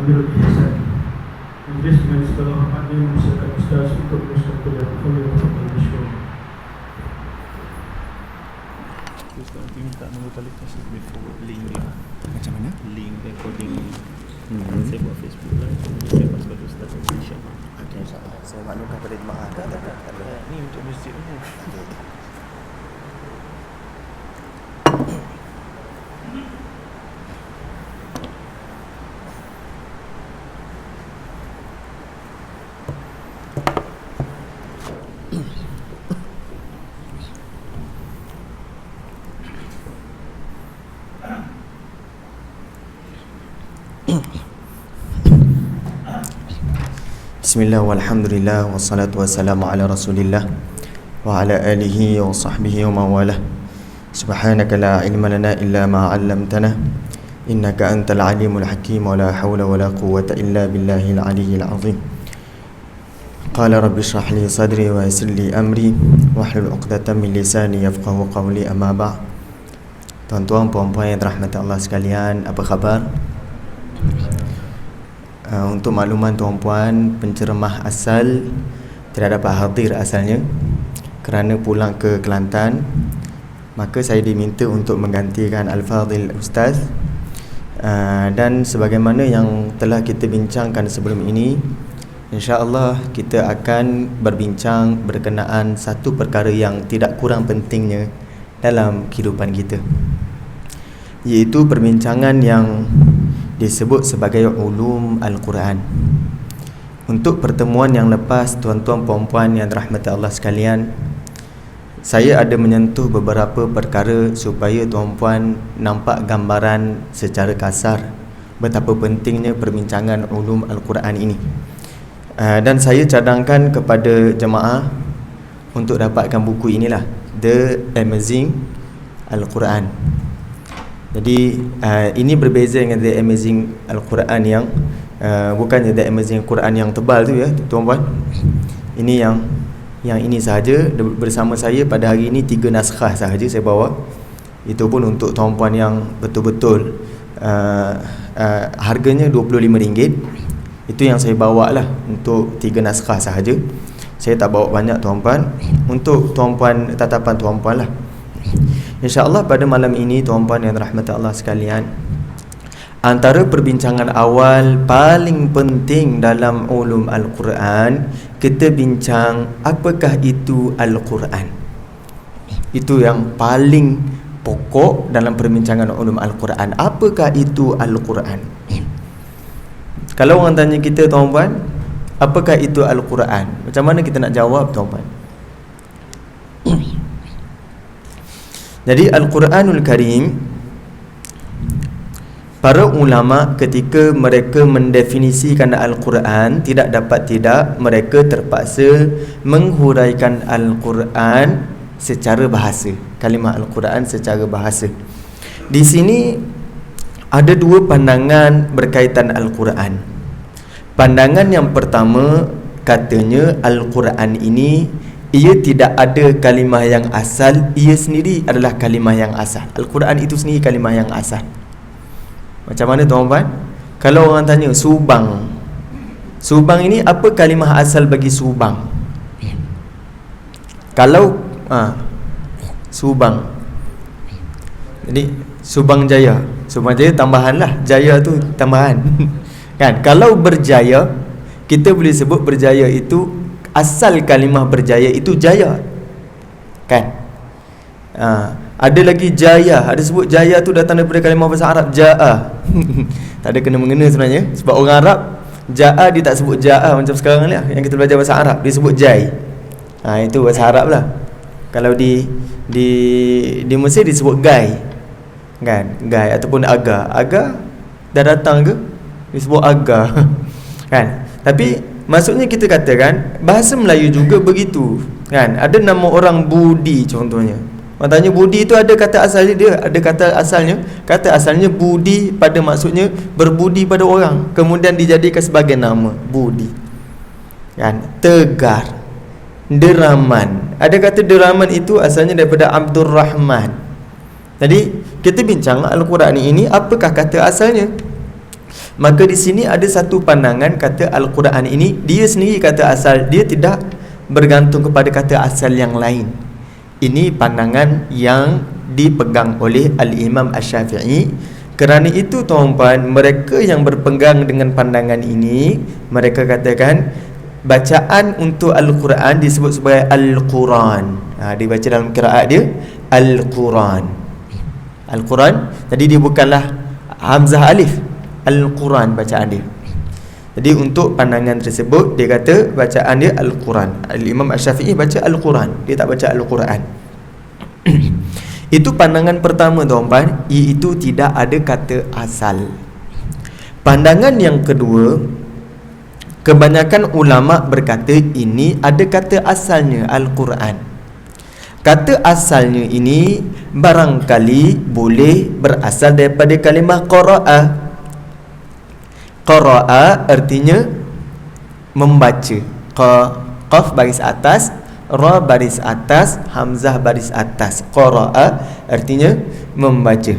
Amirul Ihsan. Majlis dengan segala hormatnya mempersilakan Ustaz untuk meneruskan kuliah beliau untuk Malaysia. Ustaz minta nombor telefon submit forward link dia. Macam mana? Link recording ni. Saya buat Facebook lah. Saya pas pada Ustaz Malaysia. Okey, insyaAllah. Saya maklumkan pada jemaah. Tak ada. Ni untuk masjid ni. Bismillah walhamdulillah wassalatu wassalamu ala rasulillah wa ala alihi wa sahbihi wa mawalah. Subhanaka la ilma lana illa ma 'allamtana innaka antal alimul hakim wa la hawla wa la quwwata illa billahil aliyyil azim. Qala rabbi shrah li sadri wa yassir li amri wahlul 'uqdatam min lisani yafqahu qawli, amma ba'd. Tuan-tuan, puan-puan yang dirahmati Allah sekalian, apa khabar? Untuk makluman tuan-puan, penceramah asal tidak dapat hadir asalnya kerana pulang ke Kelantan. Maka saya diminta untuk menggantikan Al-Fadhil Ustaz. Dan sebagaimana yang telah kita bincangkan sebelum ini, insya-Allah kita akan berbincang berkenaan satu perkara yang tidak kurang pentingnya dalam kehidupan kita, iaitu perbincangan yang disebut sebagai ulum Al-Quran. Untuk pertemuan yang lepas, tuan-tuan puan-puan yang dirahmati Allah sekalian, saya ada menyentuh beberapa perkara supaya tuan-puan nampak gambaran secara kasar betapa pentingnya perbincangan ulum Al-Quran ini. Dan saya cadangkan kepada jemaah untuk dapatkan buku inilah, The Amazing Al-Quran. Jadi ini berbeza dengan The Amazing Al-Quran yang bukannya The Amazing Al-Quran yang tebal tu ya tuan-puan. Ini yang ini sahaja. Bersama saya pada hari ini 3 naskah sahaja saya bawa. Itu pun untuk tuan-puan yang betul-betul harganya RM25. Itu yang saya bawa lah untuk 3 naskah sahaja. Saya tak bawa banyak tuan-puan. Untuk tuan-puan, tatapan tuan-puan lah. InsyaAllah pada malam ini tuan-puan yang dirahmati Allah sekalian, antara perbincangan awal paling penting dalam ulum Al-Quran, kita bincang apakah itu Al-Quran. Itu yang paling pokok dalam perbincangan ulum Al-Quran. Apakah itu Al-Quran? Kalau orang tanya kita tuan-puan, apakah itu Al-Quran? Macam mana kita nak jawab tuan-puan? Jadi Al-Quranul Karim, para ulama ketika mereka mendefinisikan Al-Quran, tidak dapat tidak mereka terpaksa menghuraikan Al-Quran secara bahasa, kalimah Al-Quran secara bahasa. Di sini ada 2 pandangan berkaitan Al-Quran. Pandangan yang pertama, katanya Al-Quran ini ia tidak ada kalimah yang asal, ia sendiri adalah kalimah yang asal. Al-Quran itu sendiri kalimah yang asal. Macam mana tuan-tuan? Kalau orang tanya Subang, Subang ini apa kalimah asal bagi Subang? Kalau Subang, jadi Subang Jaya, Subang Jaya tambahan lah, Jaya tu tambahan. Kan? Kalau berjaya, kita boleh sebut berjaya itu asal kalimah berjaya itu jaya. Kan? Ada lagi jaya, ada sebut jaya tu datang daripada kalimah bahasa Arab ja'a. Tak ada kena-mengena sebenarnya. Sebab orang Arab ja'a dia tak sebut ja'a macam sekarang ni lah, yang kita belajar bahasa Arab, dia sebut jai. Itu bahasa Arab lah. Kalau di Mesir disebut gai. Kan? Gai ataupun aga. Aga dah datang ke? Disebut aga. Kan? Tapi maksudnya kita katakan bahasa Melayu juga begitu. Kan? Ada nama orang Budi contohnya. Orang tanya Budi itu ada kata asalnya dia, ada kata asalnya. Kata asalnya Budi pada maksudnya berbudi pada orang, kemudian dijadikan sebagai nama Budi. Kan? Tegar, deraman. Ada kata deraman itu asalnya daripada Abdul Rahman. Jadi kita bincang Al-Quran ini apakah kata asalnya. Maka di sini ada satu pandangan kata Al-Quran ini dia sendiri kata asal, dia tidak bergantung kepada kata asal yang lain. Ini pandangan yang dipegang oleh Al-Imam Asy-Syafi'i. Kerana itu tuan-tuan, mereka yang berpegang dengan pandangan ini, mereka katakan bacaan untuk Al-Quran disebut sebagai Al-Quran. Dibaca dalam qiraat dia Al-Quran. Al-Quran, jadi dia bukanlah hamzah alif. Al-Quran bacaan dia. Jadi untuk pandangan tersebut, dia kata bacaan dia Al-Quran. Al-Imam Asy-Syafi'i baca Al-Quran, dia tak baca Al-Quran. Itu pandangan pertama tuan-tuan, iaitu tidak ada kata asal. Pandangan yang kedua, kebanyakan ulama berkata ini ada kata asalnya Al-Quran. Kata asalnya ini barangkali boleh berasal daripada kalimah qara'a. Qara'a artinya membaca. Qaf baris atas, ra baris atas, hamzah baris atas. Qara'a artinya membaca.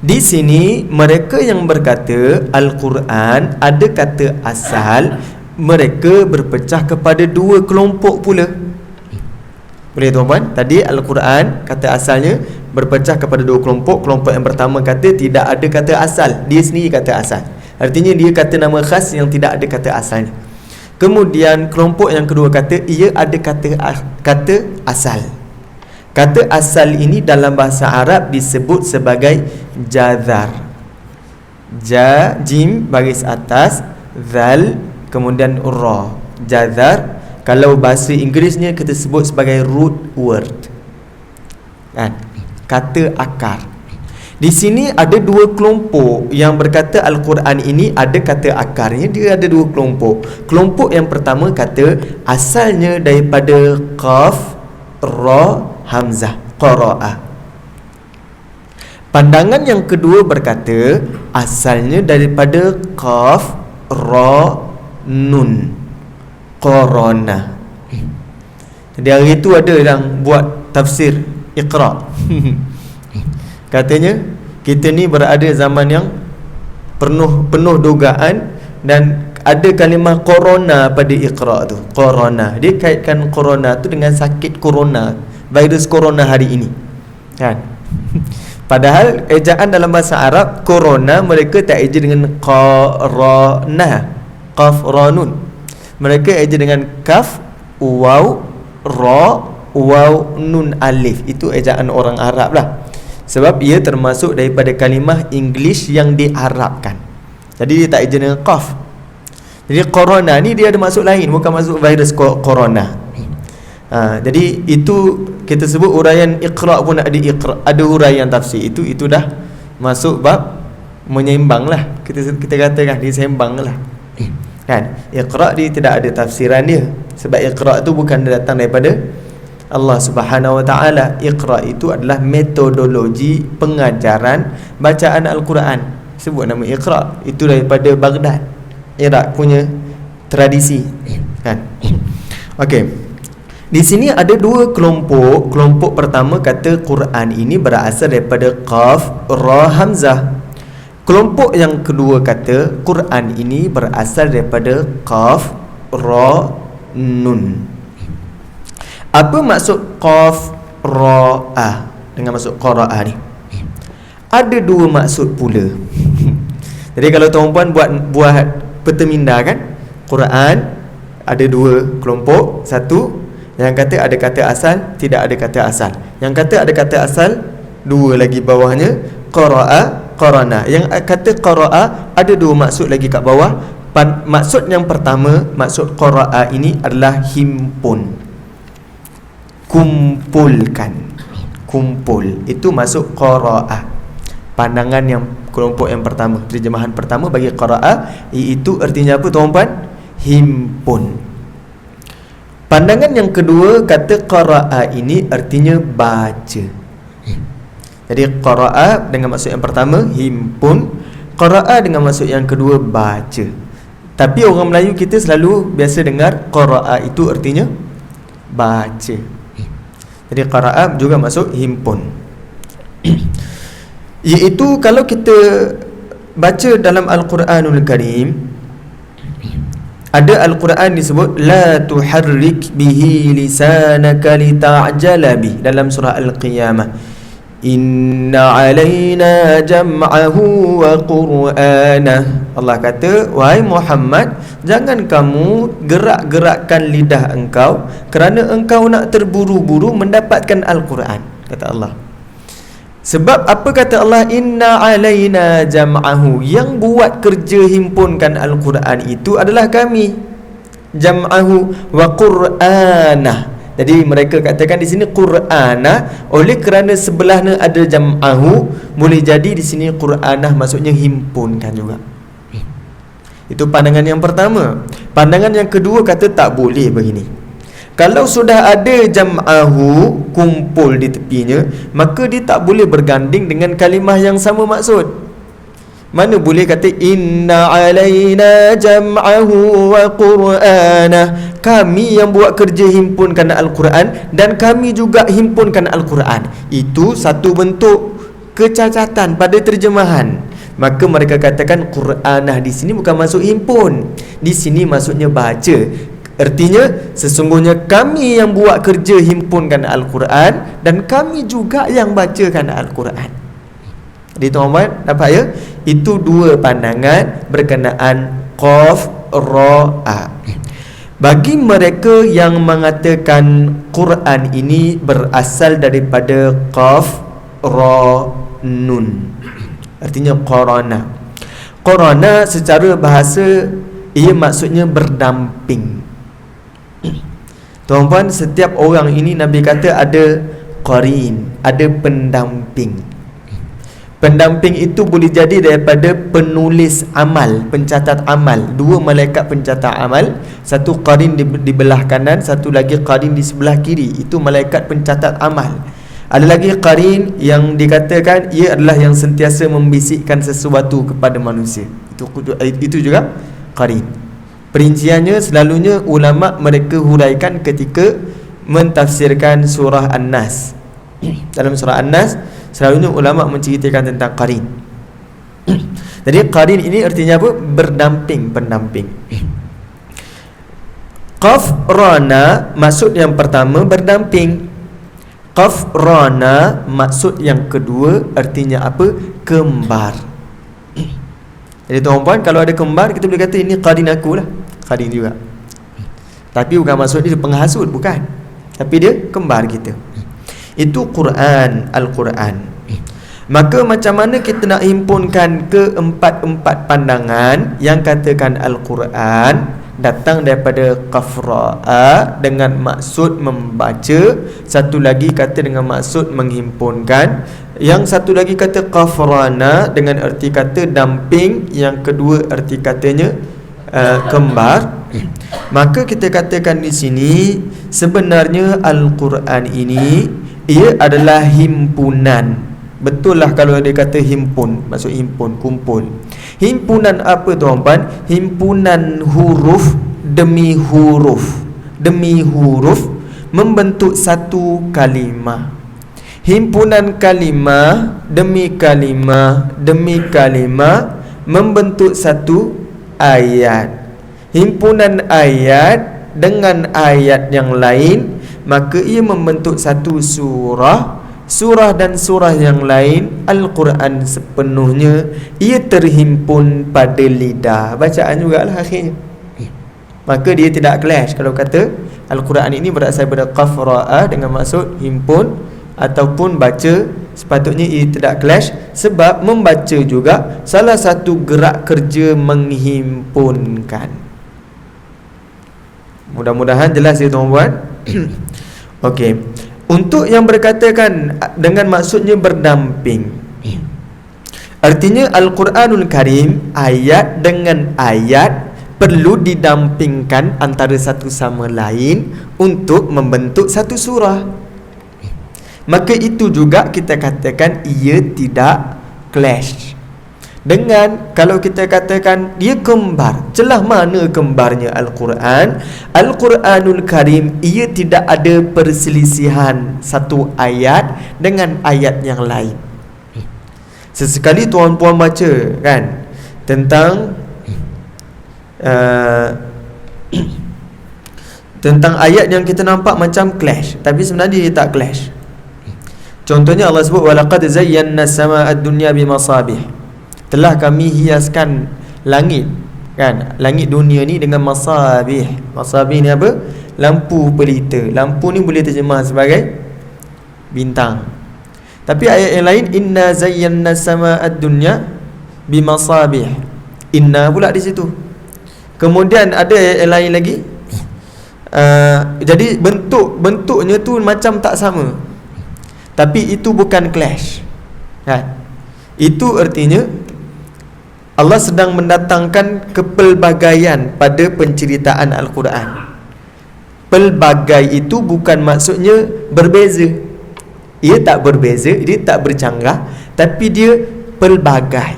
Di sini mereka yang berkata Al-Quran ada kata asal, mereka berpecah kepada dua kelompok pula. Boleh tuan-tuan? Tadi Al-Quran kata asalnya berpecah kepada dua kelompok. Kelompok yang pertama kata tidak ada kata asal, dia sendiri kata asal. Artinya dia kata nama khas yang tidak ada kata asalnya. Kemudian kelompok yang kedua kata ia ada kata asal. Kata asal ini dalam bahasa Arab disebut sebagai jazar. Jim baris atas, zal, kemudian ra. Jazar. Kalau bahasa Inggerisnya kita sebut sebagai root word. Kata akar. Di sini ada dua kelompok yang berkata Al-Quran ini ada kata akarnya. Dia ada dua kelompok. Kelompok yang pertama kata asalnya daripada qaf, ra, hamzah, qara'a. Pandangan yang kedua berkata asalnya daripada qaf, ra, nun, qarana. Jadi hari itu ada yang buat tafsir Iqra. Katanya kita ni berada zaman yang penuh dugaan dan ada kalimah corona pada Iqra tu. Corona. Dia kaitkan corona tu dengan sakit corona, virus corona hari ini. Kan? Padahal ejaan dalam bahasa Arab corona mereka tak eja dengan qarana, qaf ra nun. Mereka eja dengan kaf, waw, ra, waw, nun, alif. Itu ejaan orang Arab lah. Sebab ia termasuk daripada kalimah English yang diarabkan. Jadi dia tak eja dengan qaf. Jadi corona ni dia ada maksud lain, bukan maksud virus corona. Jadi itu kita sebut uraian Iqra pun ada uraian tafsir. Itu dah masuk bab menyeimbang lah. Kita katakan dia seimbang lah. Kan? Iqra dia tidak ada tafsiran dia. Sebab Iqra tu bukan datang daripada Allah Subhanahu Wa Taala. Iqra itu adalah metodologi pengajaran bacaan Al-Quran. Sebut nama Iqra, itu daripada Baghdad, Iraq punya tradisi. Kan? Okey. Di sini ada dua kelompok. Kelompok pertama kata Quran ini berasal daripada qaf, ra, hamzah. Kelompok yang kedua kata Quran ini berasal daripada qaf, ra, nun. Apa maksud qaf, ra, dengan maksud qara'a ni? Ada dua maksud pula. Jadi kalau tuan-puan buat peta minda kan, Quran ada dua kelompok. Satu yang kata ada kata asal, tidak ada kata asal. Yang kata ada kata asal, dua lagi bawahnya, qara'a, qarana. Yang kata qara'a ada dua maksud lagi kat bawah. Maksud yang pertama, maksud qara'a ini adalah himpun, kumpulkan, kumpul. Itu masuk qara'a. Pandangan yang kelompok yang pertama, terjemahan pertama bagi qara'a, iaitu artinya apa tuan-tuan? Himpun. Pandangan yang kedua kata qara'a ini artinya baca. Jadi qara'a dengan maksud yang pertama himpun, qara'a dengan maksud yang kedua baca. Tapi orang Melayu kita selalu biasa dengar qara'a itu artinya baca. Jadi qara'a juga masuk himpun. Iaitu kalau kita baca dalam Al-Quranul Karim, ada Al-Quran disebut la tuharrik bihi lisanaka lita'jala bih dalam surah Al-Qiyamah. Inna alaina jam'ahu wa qur'anah. Allah kata, wahai Muhammad, jangan kamu gerak-gerakkan lidah engkau kerana engkau nak terburu-buru mendapatkan Al-Quran, kata Allah. Sebab apa kata Allah? Inna alaina jam'ahu. Yang buat kerja himpunkan Al-Quran itu adalah kami. Jam'ahu wa qur'anah. Jadi mereka katakan di sini qur'anah oleh kerana sebelahnya ada jam'ahu, boleh jadi di sini qur'anah maksudnya himpunkan juga. Itu pandangan yang pertama. Pandangan yang kedua kata tak boleh begini. Kalau sudah ada jam'ahu kumpul di tepinya, maka dia tak boleh berganding dengan kalimah yang sama maksud. Mana boleh kata inna alaina jam'ahu wa qur'anah, kami yang buat kerja himpunkan Al-Quran dan kami juga himpunkan Al-Quran. Itu satu bentuk kecacatan pada terjemahan. Maka mereka katakan qur'anah di sini bukan maksud himpun, di sini maksudnya baca. Artinya sesungguhnya kami yang buat kerja himpunkan Al-Quran dan kami juga yang bacakan Al-Quran. Jadi tuan-tuan dapat ya? Itu dua pandangan berkenaan qaf ra a. Bagi mereka yang mengatakan Quran ini berasal daripada qaf ra nun, artinya qarana. Qarana secara bahasa ia maksudnya berdamping. Tuan-tuan, setiap orang ini Nabi kata ada qarin, ada pendamping. Pendamping itu boleh jadi daripada penulis amal, pencatat amal. Dua malaikat pencatat amal, satu qarin di belah kanan, satu lagi qarin di sebelah kiri. Itu malaikat pencatat amal. Ada lagi qarin yang dikatakan ia adalah yang sentiasa membisikkan sesuatu kepada manusia. Itu juga qarin. Perinciannya selalunya ulama mereka huraikan ketika mentafsirkan surah An-Nas. Dalam surah An-Nas selalunya ulama menceritakan tentang qarin. Jadi qarin ini artinya apa? Berdamping, pendamping. Qaf rana maksud yang pertama berdamping. Qaf rana maksud yang kedua artinya apa? Kembar. Jadi tuan-tuan, kalau ada kembar kita boleh kata ini qarin aku lah, qarin juga. Tapi bukan maksud dia penghasut, bukan. Tapi dia kembar kita. Itu Quran, Al-Quran. Maka macam mana kita nak himpunkan keempat-empat pandangan yang katakan Al-Quran datang daripada qafra'a dengan maksud membaca, satu lagi kata dengan maksud menghimpunkan, yang satu lagi kata qafrana dengan erti kata damping, yang kedua erti katanya kembar. Maka kita katakan di sini sebenarnya Al-Quran ini ia adalah himpunan. Betul lah kalau dia kata himpun, maksud himpun, kumpul. Himpunan apa tuan-tuan? Himpunan huruf demi huruf, demi huruf membentuk satu kalimah. Himpunan kalimah demi kalimah demi kalimah membentuk satu ayat. Himpunan ayat dengan ayat yang lain, maka ia membentuk satu surah. Surah dan surah yang lain, Al-Quran sepenuhnya ia terhimpun pada lidah, bacaan jugalah akhirnya. Maka dia tidak clash kalau kata Al-Quran ini berasal daripada qafra'a dengan maksud himpun ataupun baca. Sepatutnya ia tidak clash, sebab membaca juga salah satu gerak kerja menghimpunkan. Mudah-mudahan jelas ya tuan-tuan. Okey. Untuk yang berkatakan dengan maksudnya berdamping, artinya Al-Quranul Karim ayat dengan ayat perlu didampingkan antara satu sama lain untuk membentuk satu surah. Maka itu juga kita katakan ia tidak clash dengan kalau kita katakan dia kembar. Celah mana kembarnya Al-Quran? Al-Quranul Karim ia tidak ada perselisihan satu ayat dengan ayat yang lain. Sesekali tuan-puan baca kan, tentang tentang ayat yang kita nampak macam clash, tapi sebenarnya dia tak clash. Contohnya Allah sebut walaqad zayyana as-samaa'a ad-dunya bimasabih. Telah kami hiaskan langit, kan, langit dunia ni dengan masabih. Masabih ni apa? Lampu pelita. Lampu ni boleh terjemah sebagai bintang. Tapi ayat yang lain inna zayyana as-samaa'a ad-dunya bimasabih. Inna pula di situ. Kemudian ada ayat yang lain lagi. Jadi bentuknya tu macam tak sama, tapi itu bukan clash, kan? Itu artinya Allah sedang mendatangkan kepelbagaian pada penceritaan Al-Quran. Pelbagai itu bukan maksudnya berbeza. Ia tak berbeza, dia tak bercanggah, tapi dia pelbagai.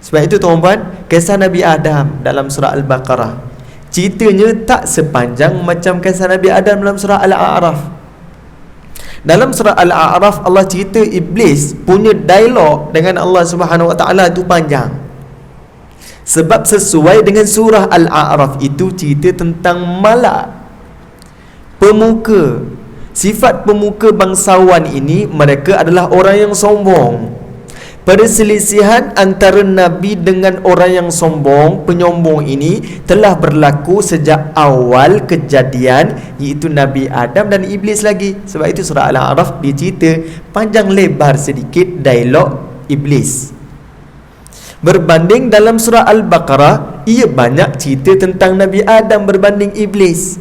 Sebab itu tuan-tuan, kisah Nabi Adam dalam surah Al-Baqarah, ceritanya tak sepanjang macam kisah Nabi Adam dalam surah Al-A'raf. Dalam surah Al-A'raf Allah cerita Iblis punya dialog dengan Allah Subhanahu Wa Taala itu panjang. Sebab sesuai dengan surah Al-A'raf itu cerita tentang malak, pemuka. Sifat pemuka bangsawan ini, mereka adalah orang yang sombong. Perselisihan antara Nabi dengan orang yang sombong, penyombong ini telah berlaku sejak awal kejadian, iaitu Nabi Adam dan Iblis lagi. Sebab itu surah Al-A'raf dia cerita panjang lebar sedikit dialog Iblis. Berbanding dalam surah Al-Baqarah, ia banyak cerita tentang Nabi Adam berbanding Iblis.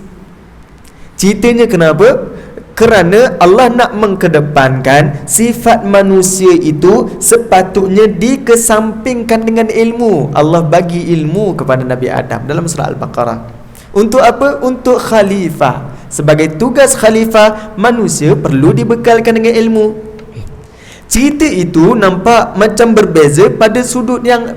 Ceritanya kenapa? Kerana Allah nak mengkedepankan sifat manusia itu sepatutnya dikesampingkan dengan ilmu. Allah bagi ilmu kepada Nabi Adam dalam surah Al-Baqarah. Untuk apa? Untuk khalifah. Sebagai tugas khalifah, manusia perlu dibekalkan dengan ilmu. Cerita itu nampak macam berbeza pada sudut yang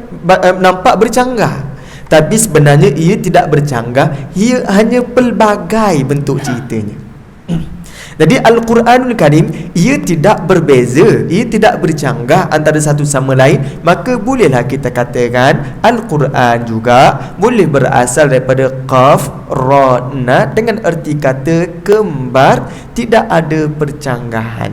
nampak bercanggah, tapi sebenarnya ia tidak bercanggah. Ia hanya pelbagai bentuk ceritanya. Jadi Al-Quranul Karim ia tidak berbeza, ia tidak bercanggah antara satu sama lain. Maka bolehlah kita katakan Al-Quran juga boleh berasal daripada Qaf, Ra, Na dengan erti kata kembar, tidak ada percanggahan.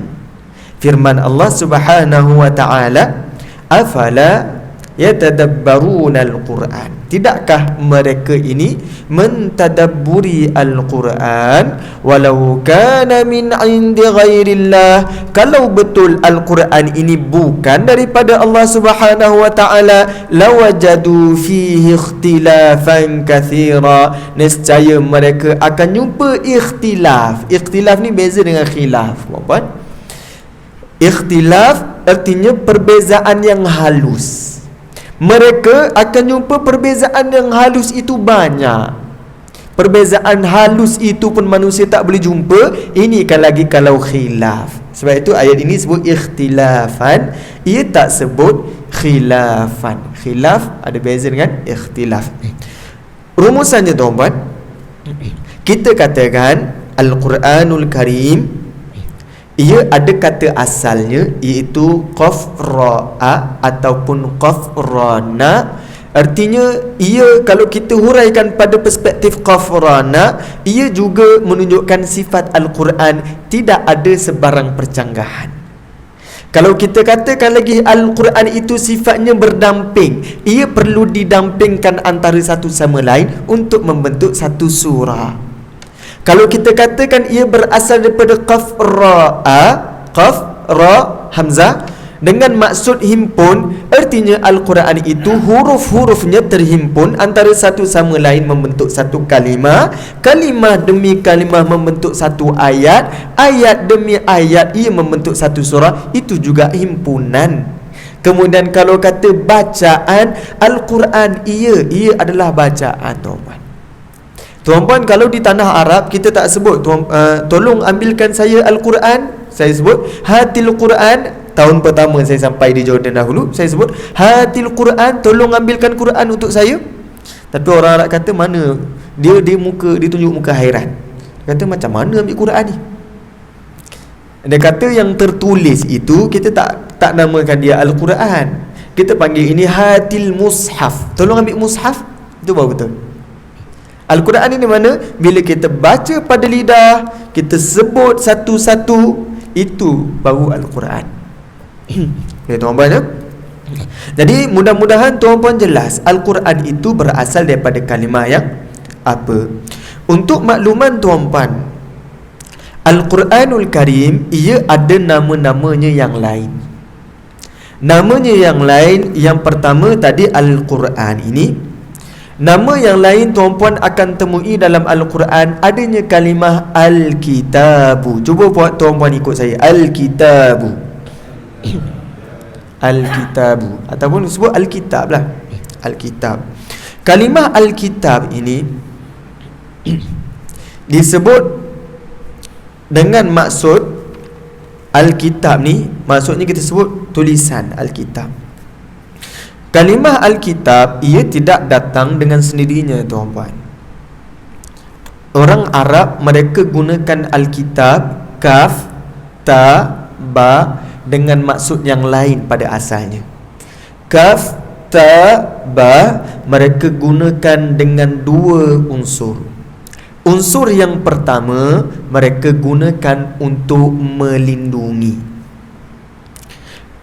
Firman Allah Subhanahu Wa Taala, afala yatadabbaruna al-Quran. Tidakkah mereka ini mentadabburi Al-Quran? Walau kana min indi ghairillah, kalau betul Al-Quran ini bukan daripada Allah Subhanahu Wa Taala, lawajadu fihi ikhtilafan katsira, nescaya mereka akan jumpa ikhtilaf. Ikhtilaf ni beza dengan khilaf, puan-puan. Ikhtilaf artinya perbezaan yang halus. Mereka akan jumpa perbezaan yang halus itu banyak. Perbezaan halus itu pun manusia tak boleh jumpa. Ini kan lagi kalau khilaf. Sebab itu ayat ini sebut ikhtilafan, ia tak sebut khilafan. Khilaf ada beza dengan ikhtilaf. Rumusannya tuan-tuan, kita katakan Al-Quranul Karim ia ada kata asalnya, iaitu Qaf Ra'a ataupun Qaf Rana. Artinya ia, kalau kita huraikan pada perspektif Qaf Rana, ia juga menunjukkan sifat Al-Quran tidak ada sebarang percanggahan. Kalau kita katakan lagi Al-Quran itu sifatnya berdamping, ia perlu didampingkan antara satu sama lain untuk membentuk satu surah. Kalau kita katakan ia berasal daripada Qaf Ra'a, Qaf Ra Hamzah, dengan maksud himpun, artinya Al-Quran itu huruf-hurufnya terhimpun antara satu sama lain membentuk satu kalimah, kalimah demi kalimah membentuk satu ayat, ayat demi ayat ia membentuk satu surah. Itu juga himpunan. Kemudian kalau kata bacaan Al-Quran, ia adalah bacaan, tuan-tuan. Tuan-puan, kalau di tanah Arab kita tak sebut tolong ambilkan saya Al-Quran, saya sebut hatil Quran. Tahun pertama saya sampai di Jordan dahulu, saya sebut hatil Quran, tolong ambilkan Quran untuk saya. Tapi orang Arab kata mana, dia tunjuk muka hairan. Dia kata macam mana ambil Quran ni? Dia kata yang tertulis itu kita tak namakan dia Al-Quran. Kita panggil ini hatil mushaf. Tolong ambil mushaf. Itu baru betul. Al-Quran ini mana? Bila kita baca pada lidah, kita sebut satu-satu, itu baru Al-Quran. Okay, tuan-tuan ya? Jadi mudah-mudahan tuan-tuan jelas Al-Quran itu berasal daripada kalimah yang apa? Untuk makluman tuan-tuan, Al-Quranul Karim ia ada nama-namanya yang lain. Namanya yang lain, yang pertama tadi Al-Quran ini. Nama yang lain tuan-puan akan temui dalam Al-Quran adanya kalimah Al-Kitabu. Cuba buat tuan-puan ikut saya. Al-Kitabu. Al-Kitabu ataupun sebut Al-Kitab lah. Al-Kitab. Kalimah Al-Kitab ini disebut dengan maksud Al-Kitab ni, maksudnya kita sebut tulisan Al-Kitab. Kalimah Al-Kitab ia tidak datang dengan sendirinya tuan-puan. Orang Arab mereka gunakan Al-Kitab, kaf, ta, ba dengan maksud yang lain pada asalnya. Kaf, ta, ba mereka gunakan dengan dua unsur. Unsur yang pertama mereka gunakan untuk melindungi.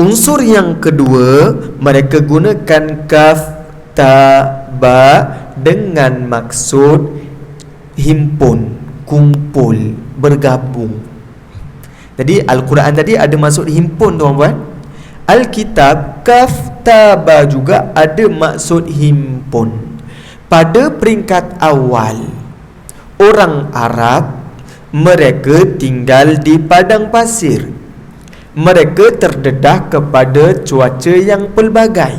Unsur yang kedua mereka gunakan kaf, ta, ba dengan maksud himpun, kumpul, bergabung. Jadi Al-Quran tadi ada maksud himpun tuan-tuan. Al-Kitab, kaf, ta, ba juga ada maksud himpun. Pada peringkat awal, orang Arab mereka tinggal di padang pasir. Mereka terdedah kepada cuaca yang pelbagai.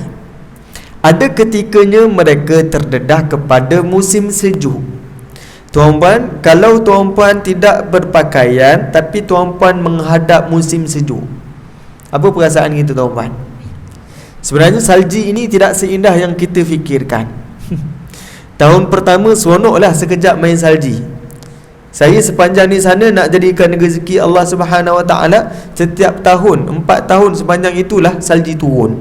Ada ketikanya mereka terdedah kepada musim sejuk. Tuan-puan, kalau tuan-puan tidak berpakaian tapi tuan-puan menghadap musim sejuk, apa perasaan kita tuan-puan? Sebenarnya salji ini tidak seindah yang kita fikirkan. Tahun pertama seronoklah sekejap main salji. Saya sepanjang di sana nak jadikan rezeki Allah Subhanahu Wa Taala, setiap tahun 4 tahun sepanjang itulah salji turun.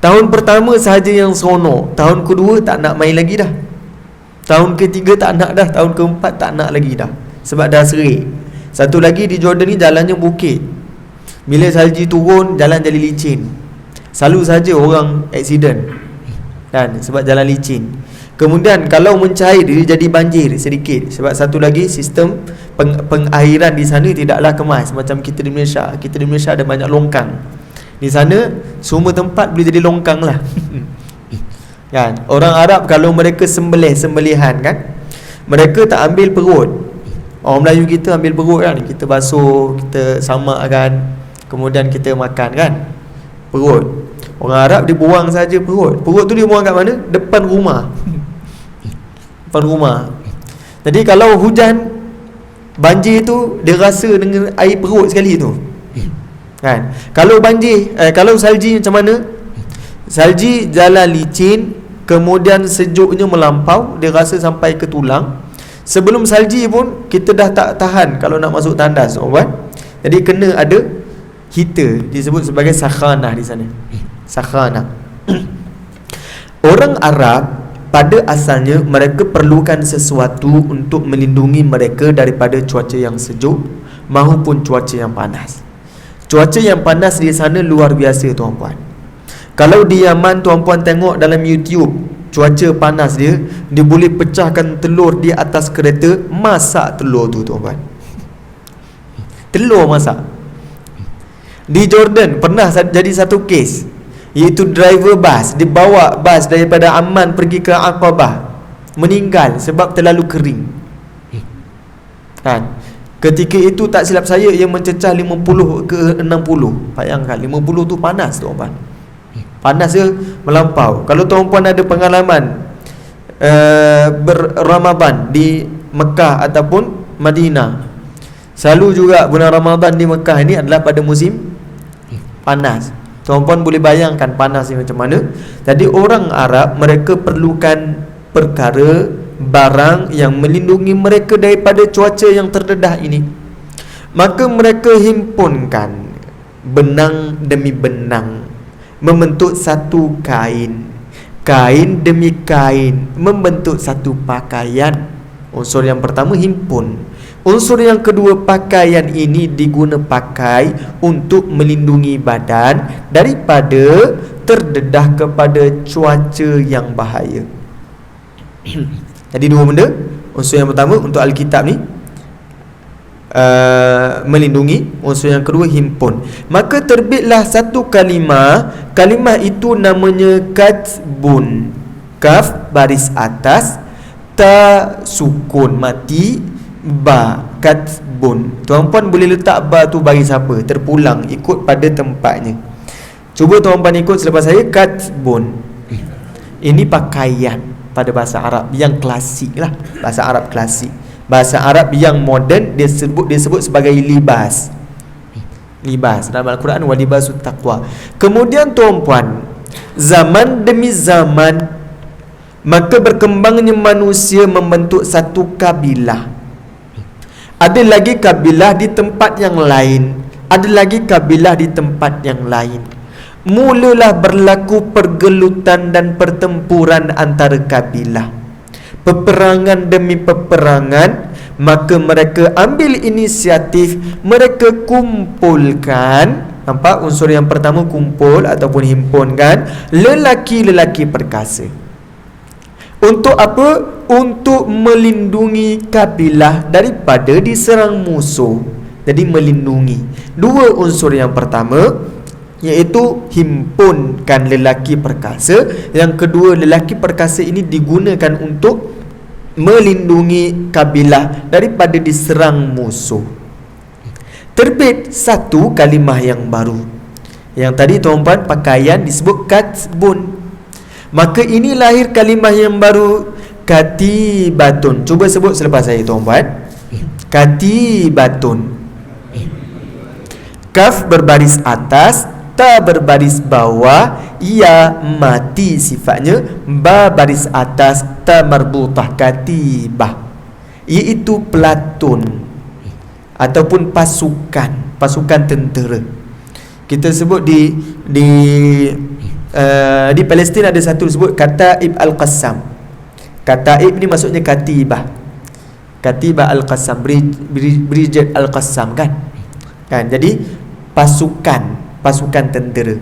Tahun pertama sahaja yang seronok, tahun kedua tak nak main lagi dah. Tahun ketiga tak nak dah, tahun keempat tak nak lagi dah. Sebab dah serik. Satu lagi di Jordan ni jalannya bukit. Bila salji turun, jalan jadi licin. Selalu saja orang accident kan, sebab jalan licin. Kemudian kalau mencair dia jadi banjir sedikit. Sebab satu lagi sistem pengairan di sana tidaklah kemas macam kita di Malaysia. Kita di Malaysia ada banyak longkang. Di sana semua tempat boleh jadi longkang lah. Kan? Orang Arab kalau mereka sembelihan kan, mereka tak ambil perut. Orang Melayu kita ambil perut kan, kita basuh, kita samakkan, kemudian kita makan kan, perut. Orang Arab dia buang saja perut. Perut tu dia buang kat mana? Depan rumah. Depan rumah. Jadi kalau hujan, banjir tu dia rasa dengan air perut sekali tu. Kan? Kalau banjir, kalau salji macam mana? Salji jalan licin, kemudian sejuknya melampau, dia rasa sampai ke tulang. Sebelum salji pun kita dah tak tahan kalau nak masuk tandas, kan? Jadi kena ada heater, disebut sebagai sakhanah di sana. Sakhanah. Orang Arab pada asalnya mereka perlukan sesuatu untuk melindungi mereka daripada cuaca yang sejuk maupun cuaca yang panas. Cuaca yang panas di sana luar biasa tuan-puan. Kalau di Yaman tuan-puan tengok dalam YouTube, cuaca panas dia boleh pecahkan telur di atas kereta, masak telur tu tuan-puan. Telur masak. Di Jordan pernah jadi satu kes, iaitu driver bas, dia bawa bas daripada Amman pergi ke Aqabah, meninggal sebab terlalu kering. Kan? Ketika itu tak silap saya ia mencecah 50 ke 60. Bayangkan 50 tu panas tuan-puan. Panas dia melampau. Kalau tuan-puan ada pengalaman berramadan di Mekah ataupun Madinah, selalu juga bulan Ramadan di Mekah ini adalah pada musim panas. Tuan-puan boleh bayangkan panasnya macam mana. Jadi orang Arab mereka perlukan perkara, barang yang melindungi mereka daripada cuaca yang terdedah ini. Maka mereka himpunkan benang demi benang, membentuk satu kain. Kain demi kain membentuk satu pakaian. Unsur yang pertama himpun. Unsur yang kedua, pakaian ini diguna pakai untuk melindungi badan daripada terdedah kepada cuaca yang bahaya. Jadi dua benda. Unsur yang pertama untuk Alkitab ni melindungi. Unsur yang kedua himpun. Maka terbitlah satu kalimah. Kalimah itu namanya katsbun. Kaf baris atas, ta sukun mati, ba, katsbun. Tuan-puan boleh letak ba tu bagi siapa, terpulang ikut pada tempatnya. Cuba tuan-puan ikut selepas saya. Katsbun, ini pakaian pada bahasa Arab yang klasik lah, bahasa Arab klasik. Bahasa Arab yang moden disebut sebagai libas. Libas dalam Al-Quran, wa libasut taqwa. Kemudian tuan-puan, zaman demi zaman maka berkembangnya manusia membentuk satu kabilah. Ada lagi kabilah di tempat yang lain, ada lagi kabilah di tempat yang lain. Mulalah berlaku pergelutan dan pertempuran antara kabilah, peperangan demi peperangan. Maka mereka ambil inisiatif, mereka kumpulkan. Nampak unsur yang pertama kumpul ataupun himpunkan lelaki-lelaki perkasa. Untuk apa? Untuk melindungi kabilah daripada diserang musuh. Jadi melindungi. Dua unsur yang pertama, iaitu himpunkan lelaki perkasa. Yang kedua, lelaki perkasa ini digunakan untuk melindungi kabilah daripada diserang musuh. Terbit satu kalimah yang baru. Yang tadi tuan-puan, pakaian disebut katsbun. Maka ini lahir kalimah yang baru, katibatun. Cuba sebut selepas saya tuan-puan. Katibatun. Kaf berbaris atas, ta berbaris bawah, ya mati sifatnya, ba baris atas, ta marbutah, katibah, iaitu pelatun ataupun pasukan tentera. Kita sebut di Palestin ada satu disebut Kataib Al-Qassam. Kataib ni maksudnya katibah. Katibah Al-Qassam, Brigade Al-Qassam kan. Jadi pasukan tentera.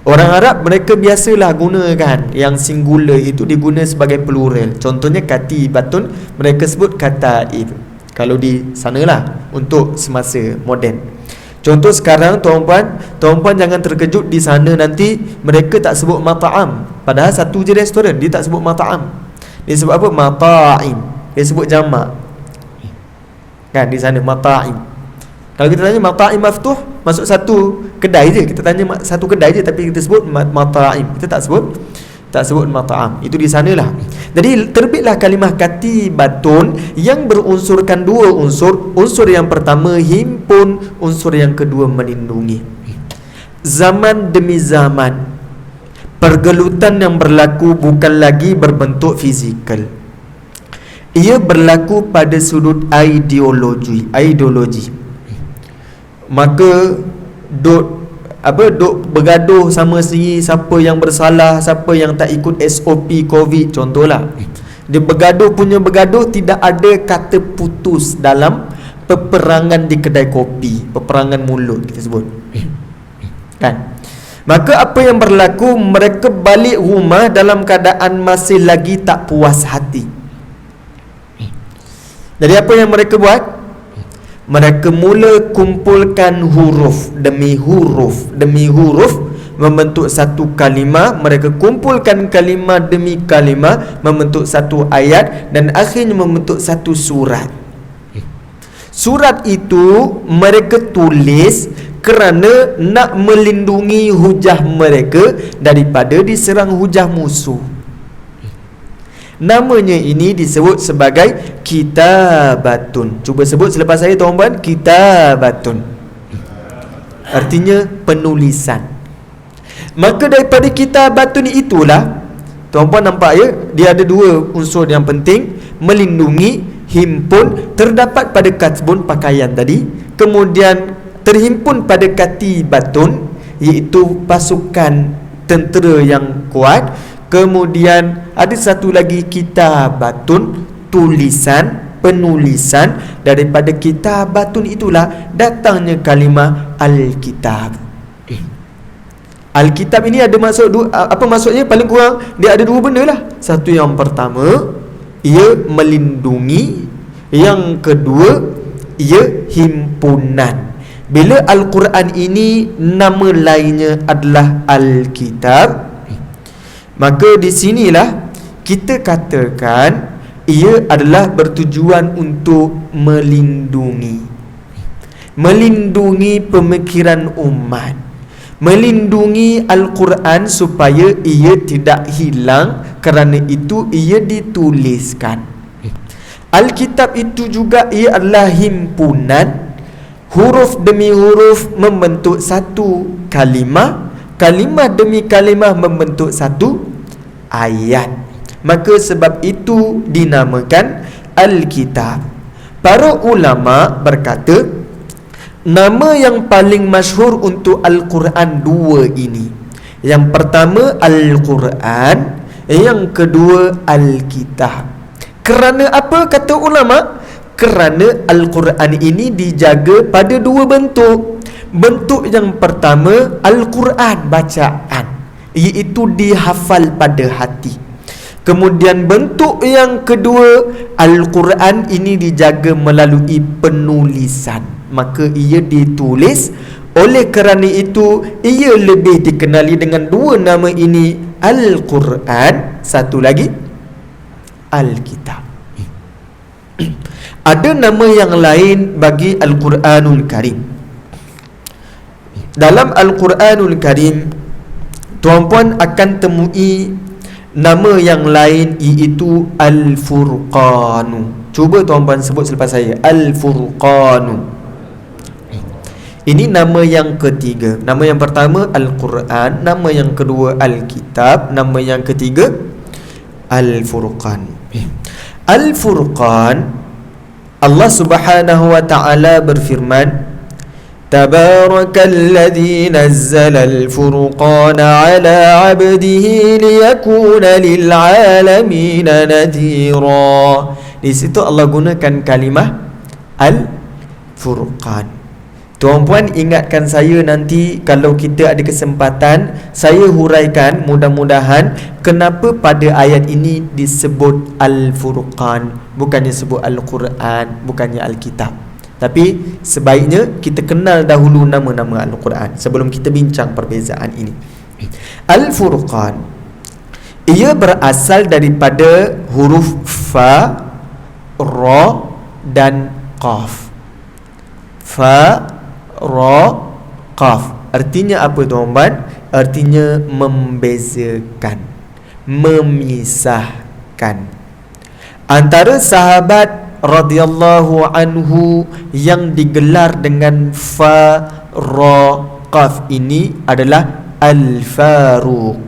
Orang Arab mereka biasalah gunakan yang singular itu diguna sebagai plural. Contohnya katibatun, mereka sebut kataib. Kalau di sanalah untuk semasa moden. Contoh sekarang tuan-puan jangan terkejut di sana nanti mereka tak sebut mata'am. Padahal satu je restoran, dia tak sebut mata'am. Dia sebut apa? Mata'im. Dia sebut jamak. Kan di sana mata'im. Kalau kita tanya mata'im maftuh, masuk satu kedai je. Kita tanya satu kedai je tapi kita sebut mata'im. Kita tak sebut mata'am. Itu di sanalah. Jadi terbitlah kalimah katibatun yang berunsurkan dua unsur. Unsur yang pertama himpun, unsur yang kedua melindungi. Zaman demi zaman pergelutan yang berlaku bukan lagi berbentuk fizikal. Ia berlaku pada sudut ideologi. Maka duk bergaduh sama sendiri, siapa yang bersalah, siapa yang tak ikut SOP COVID contohlah. Dia bergaduh, tidak ada kata putus dalam peperangan di kedai kopi, peperangan mulut kita sebut. Kan? Maka apa yang berlaku, mereka balik rumah dalam keadaan masih lagi tak puas hati. Jadi apa yang mereka buat? Mereka mula kumpulkan huruf demi huruf membentuk satu kalimah. Mereka kumpulkan kalimah demi kalimah membentuk satu ayat dan akhirnya membentuk satu surat. Surat itu mereka tulis kerana nak melindungi hujah mereka daripada diserang hujah musuh. Namanya ini disebut sebagai kitabatun. Cuba sebut selepas saya tuan-tuan. Kitabatun artinya penulisan. Maka daripada kitabatun itulah tuan-tuan nampak ya, dia ada dua unsur yang penting, melindungi, himpun. Terdapat pada katsbun pakaian tadi, kemudian terhimpun pada katibatun iaitu pasukan tentera yang kuat. Kemudian ada satu lagi kitabatun, penulisan. Daripada kitabatun itulah datangnya kalimah Alkitab. Alkitab ini ada maksud apa maksudnya? Paling kurang dia ada dua benda lah. Satu, yang pertama, ia melindungi. Yang kedua, ia himpunan. Bila Al-Quran ini nama lainnya adalah Alkitab, maka di sinilah kita katakan ia adalah bertujuan untuk melindungi pemikiran umat, melindungi Al-Quran supaya ia tidak hilang. Kerana itu ia dituliskan. Alkitab itu juga ia adalah himpunan, huruf demi huruf membentuk satu kalimah, kalimah demi kalimah membentuk satu ayat. Maka sebab itu dinamakan Alkitab. Para ulama berkata, nama yang paling masyhur untuk Al-Quran dua ini. Yang pertama Al-Quran, yang kedua Alkitab. Kerana apa kata ulama? Kerana Al-Quran ini dijaga pada dua bentuk. Bentuk yang pertama Al-Quran bacaan, iaitu dihafal pada hati. Kemudian bentuk yang kedua, Al-Quran ini dijaga melalui penulisan. Maka ia ditulis. Oleh kerana itu ia lebih dikenali dengan dua nama ini, Al-Quran, satu lagi Alkitab. Ada nama yang lain bagi Al-Quranul Karim. Dalam Al-Quranul Karim, tuan-puan akan temui nama yang lain, iaitu Al-Furqanu. Cuba tuan-puan sebut selepas saya, Al-Furqanu. Ini nama yang ketiga. Nama yang pertama Al-Quran, nama yang kedua Alkitab, nama yang ketiga Al-Furqan. Al-Furqan, Allah Subhanahu wa ta'ala berfirman, Tabarakalladzi nazzala al-furqana ala 'abdihi liyakuna lil'alamin nadhira. Di situ Allah gunakan kalimah Al-Furqan. Tuan-puan ingatkan saya nanti kalau kita ada kesempatan, saya huraikan mudah-mudahan kenapa pada ayat ini disebut Al-Furqan, bukannya sebut Al-Quran, bukannya Alkitab. Tapi sebaiknya kita kenal dahulu nama-nama Al-Quran sebelum kita bincang perbezaan ini. Al-Furqan, ia berasal daripada huruf Fa, Ra dan Qaf. Fa, Ra, Qaf. Artinya apa tuan-tuan? Artinya membezakan, memisahkan. Antara sahabat radhiyallahu anhu yang digelar dengan Fa, Ra, Qaf ini adalah Al-Faruq.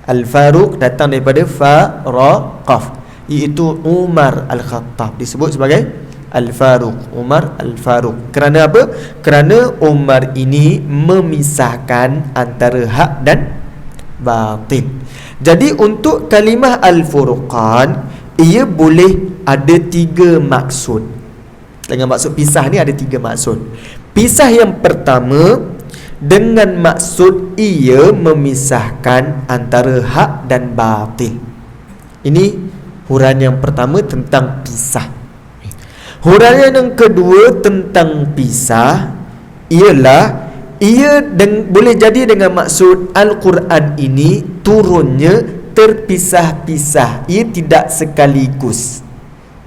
Al-Faruq datang daripada Fa, Ra, Qaf, iaitu Umar Al-Khattab, disebut sebagai Al-Faruq, Umar Al-Faruq. Kerana apa? Kerana Umar ini memisahkan antara hak dan batil. Jadi untuk kalimah Al-Furqan, ia boleh ada tiga maksud. Dengan maksud pisah ni ada tiga maksud. Pisah yang pertama dengan maksud ia memisahkan antara hak dan batil. Ini huraian yang pertama tentang pisah. Huraian yang kedua tentang pisah ialah ia boleh jadi dengan maksud Al-Quran ini turunnya terpisah-pisah, ia tidak sekaligus.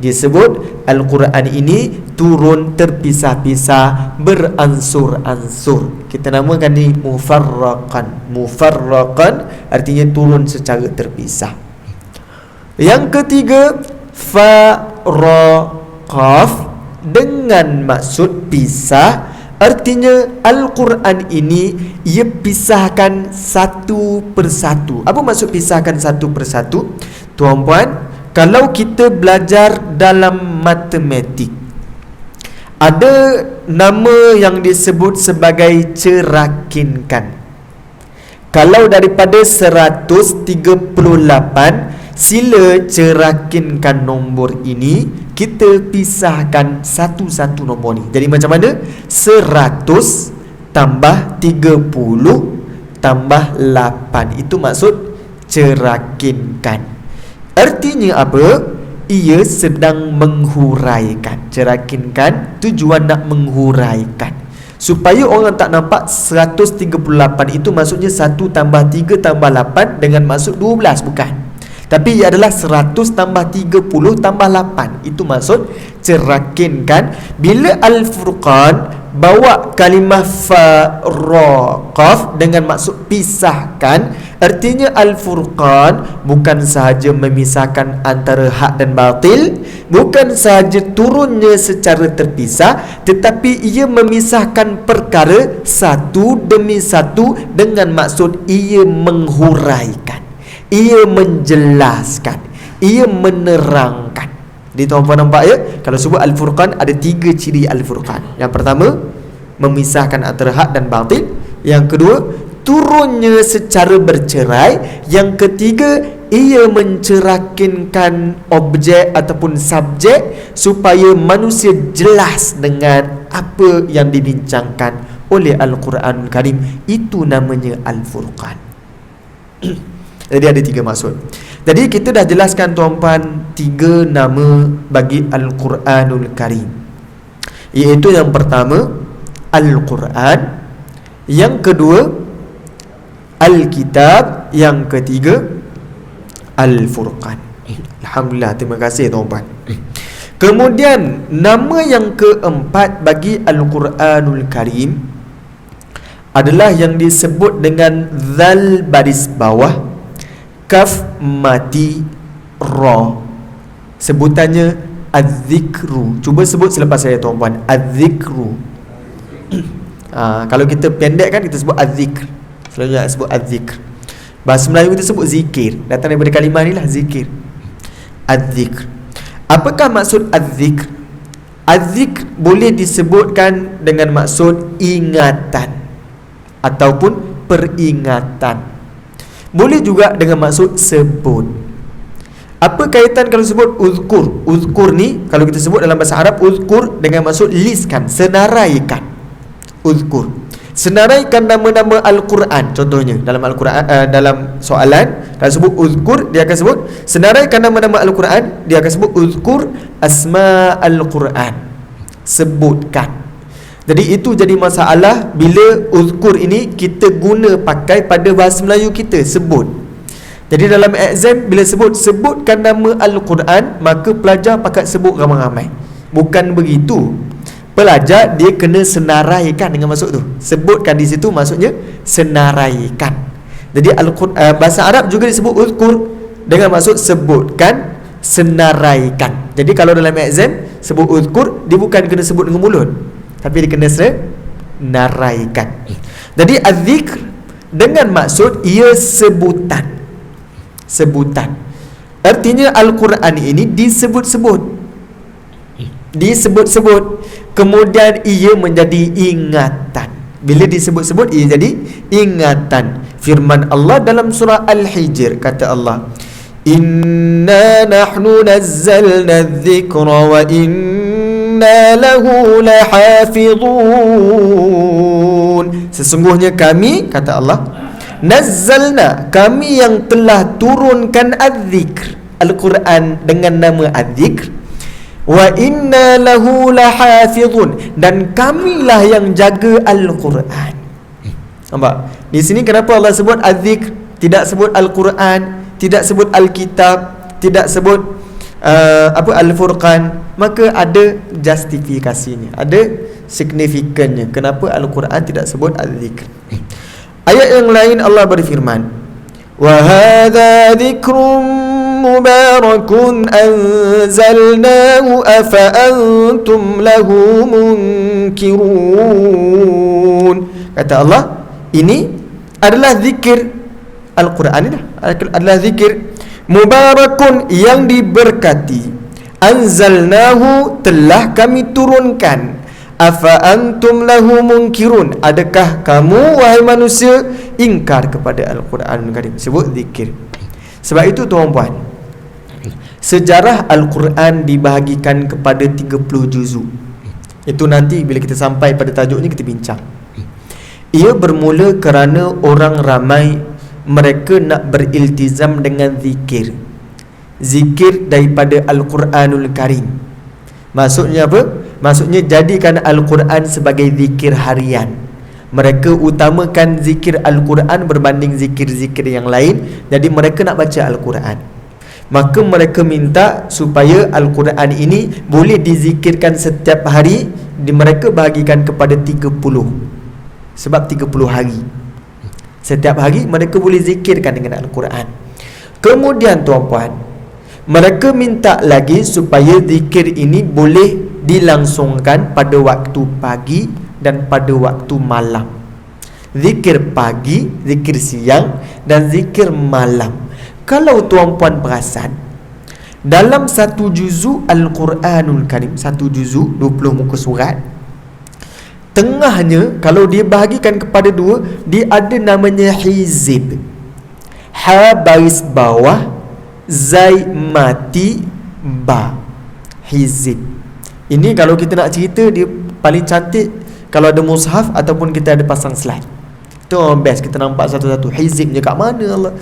Dia sebut Al-Quran ini turun terpisah-pisah, beransur-ansur. Kita namakan ni mufarraqan. Mufarraqan artinya turun secara terpisah. Yang ketiga Fa, Ra, Qaf dengan maksud pisah, artinya Al-Quran ini ia pisahkan satu persatu. Apa maksud pisahkan satu persatu? Tuan-puan, kalau kita belajar dalam matematik, ada nama yang disebut sebagai cerakinkan. Kalau daripada 138, sila cerakinkan nombor ini. Kita pisahkan satu-satu nombor ni. Jadi macam mana? 100 tambah 30 tambah 8. Itu maksud cerakinkan. Artinya apa? Ia sedang menghuraikan. Cerakinkan tujuan nak menghuraikan, supaya orang tak nampak 138 itu maksudnya 1 tambah 3 tambah 8 dengan maksud 12, bukan. Tapi ia adalah 100 tambah 30 tambah 8. Itu maksud cerakinkan. Bila Al-Furqan bawa kalimah fa ra qaf dengan maksud pisahkan, artinya Al-Furqan bukan sahaja memisahkan antara hak dan batil, bukan sahaja turunnya secara terpisah, tetapi ia memisahkan perkara satu demi satu dengan maksud ia menghuraikan, ia menjelaskan, ia menerangkan. Jadi tuan-tuan nampak ya, kalau sebut Al-Furqan ada 3 ciri Al-Furqan. Yang pertama, memisahkan antara hak dan batil. Yang kedua, turunnya secara bercerai. Yang ketiga, ia mencerakinkan objek ataupun subjek supaya manusia jelas dengan apa yang dibincangkan oleh Al-Quranul Karim. Itu namanya Al-Furqan. Jadi ada 3 maksud. Jadi kita dah jelaskan tuan-puan 3 nama bagi Al-Quranul Karim, iaitu yang pertama Al-Quran, yang kedua Al-Kitab, yang ketiga Al-Furqan. Alhamdulillah, terima kasih tuan-puan. Kemudian nama yang keempat bagi Al-Quranul Karim adalah yang disebut dengan zal baris bawah kaf mati ra. Sebutannya Az-Zikru. Cuba sebut selepas saya tuan-puan. Az-Zikru. Kalau kita pendekkan, kita sebut Az-Zikr. Selalunya sebut Az-Zikr. Bahasa Melayu kita sebut zikir. Datang daripada kalimah ni lah, zikir. Az-Zikr. Apakah maksud Az-Zikr? Az-Zikr boleh disebutkan dengan maksud ingatan ataupun peringatan. Boleh juga dengan maksud sebut. Apa kaitan kalau sebut uzkur? Uzkur ni kalau kita sebut dalam bahasa Arab, uzkur dengan maksud listkan, senaraikan. Uzkur, senaraikan nama-nama Al-Quran. Contohnya dalam Al-Quran, dalam soalan, kalau sebut uzkur, dia akan sebut senaraikan nama-nama Al-Quran. Dia akan sebut uzkur asma Al-Quran, sebutkan. Jadi itu jadi masalah bila uzkur ini kita guna pakai pada bahasa Melayu kita, sebut. Jadi dalam exam bila sebutkan nama Al-Quran, maka pelajar pakat sebut ramai-ramai. Bukan begitu. Pelajar dia kena senaraikan dengan maksud tu. Sebutkan di situ maksudnya senaraikan. Jadi bahasa Arab juga disebut uzkur dengan maksud sebutkan, senaraikan. Jadi kalau dalam exam sebut uzkur, dia bukan kena sebut dengan mulut, tapi dia kena senaraikan. Jadi az-zikr dengan maksud ia sebutan. Sebutan. Artinya Al-Quran ini disebut-sebut. Disebut-sebut. Kemudian ia menjadi ingatan. Bila disebut-sebut ia jadi ingatan. Firman Allah dalam surah Al-Hijr, kata Allah, Inna nahnu nazzalna adh-dhikra wa inna lahu lahafidhun. Sesungguhnya kami, kata Allah, nazzalna, kami yang telah turunkan adz-dzikr, Al-Quran dengan nama adz-dzikr, wa inna lahu lahafidhun, dan kamilah yang jaga Al-Quran. Nampak? Di sini kenapa Allah sebut adz-dzikr, tidak sebut Al-Quran, tidak sebut Al-Kitab, tidak sebut Al-Furqan? Maka ada justifikasinya, ada signifikannya kenapa Al-Quran tidak sebut adz-dzikr. Ayat yang lain Allah berfirman, wa hadza dzikrun mubarakun anzalnahu afa antum lahu munkirun. Kata Allah, ini adalah zikir. Al-Quran ini adalah zikir mubarakun, yang diberkati. Anzalnahu, telah kami turunkan. Afa antum lahu munkirun, adakah kamu wahai manusia ingkar kepada Al-Quranul Karim? Sebut zikir. Sebab itu tuan-puan, sejarah Al-Quran dibahagikan kepada 30 juzuk. Itu nanti bila kita sampai pada tajuknya kita bincang. Ia bermula kerana orang ramai mereka nak beriltizam dengan zikir. Zikir daripada Al-Quranul Karim. Maksudnya apa? Maksudnya jadikan Al-Quran sebagai zikir harian. Mereka utamakan zikir Al-Quran berbanding zikir-zikir yang lain. Jadi mereka nak baca Al-Quran. Maka mereka minta supaya Al-Quran ini boleh dizikirkan setiap hari. Mereka bahagikan kepada 30. Sebab 30 hari. Setiap hari mereka boleh zikirkan dengan Al-Quran. Kemudian tuan-puan, mereka minta lagi supaya zikir ini boleh dilangsungkan pada waktu pagi dan pada waktu malam. Zikir pagi, zikir siang dan zikir malam. Kalau tuan-puan perasan, dalam satu juzuk Al-Quranul Karim, satu juzuk 20 muka surat, tengahnya kalau dia bahagikan kepada dua, dia ada namanya hizib. Ha baris bawah, zai mati ba. Hizib. Ini kalau kita nak cerita, dia paling cantik kalau ada mushaf ataupun kita ada pasang slide. Itu best, kita nampak satu-satu hizibnya kat mana Allah